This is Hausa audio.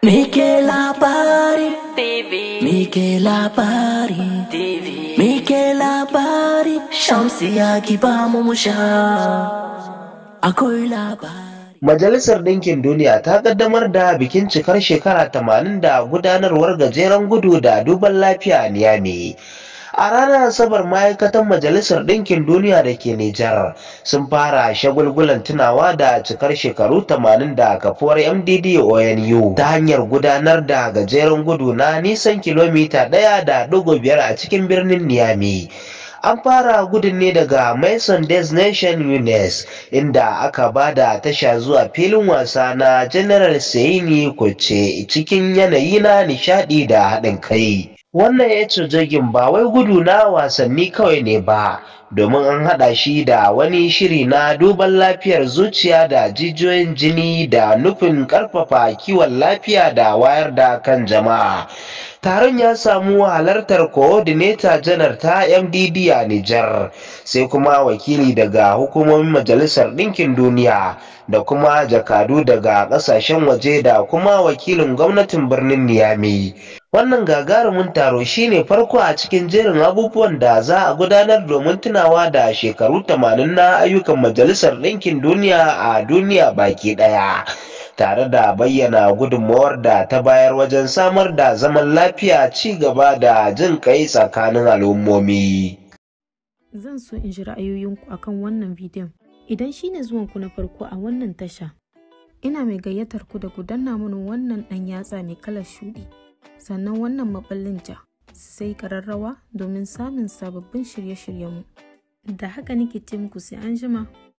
Mike labari TV, Mike labari TV, Mike labari Shamsiya ki ba mu sha akwai labari. Majalisar Ɗinkin Duniya ta ƙaddamar da bikin cikar shekara 80 da gudanarwar gajeren gudu da duban lafiya a Niamey. A ranar Asabar, ma'aikatan Majalisar Ɗinkin Duniya da ke Nijar sun fara shagulgulan tunawa da cikar shekaru 80 da kafuwar MDD-ONU ta hanyar gudanar da gajeren gudu na nisan kilomita 1.5 a cikin birnin Niamey. An fara gudun ne daga Maison des Nations Unies, inda aka ba da tasha zuwa filin wasa na General Seyni Kouché cikin yanayi na nishaɗi da haɗin kai. Wannan jogin ba wai gudu na wasanni kawai ne ba, domin an haɗa shi da wani shiri na duban lafiyar zuciya da jijiyoyin jini da nufin ƙarfafa kiwon lafiya da wayar da kan jama'a. Taron ya samu halartar Coordinator Janar ta MDD a Nijar, sai kuma wakili daga hukumomin Majalisar Ɗinkin Duniya da kuma jakadu daga ƙasashen waje da kuma wakilin gwamnatin birnin Niamey. Wannan gagarumin taro shine farko a cikin jerin abubuwan da za a gudanar domin tunawa da shekaru 80 na ayyukan Majalisar Ɗinkin Duniya a duniya baki ɗaya, tare da bayyana gudunmawar da ta bayar wajen samar da zaman lafiya, ci gaba da jin kai tsakanin al'ummomi. Zan so in ji ra'ayoyinku akan wannan bidiyon. Idan shine zuwanku na farko a wannan tasha, ina mai gayyatar ku da ku danna mana wannan ɗan yatsa mai kalar shuɗi, sannan wannan maɓallin ja, sai ƙararrawa domin samun sababbin shirye-shiryenmu. Da haka nake ce muku sai an jima.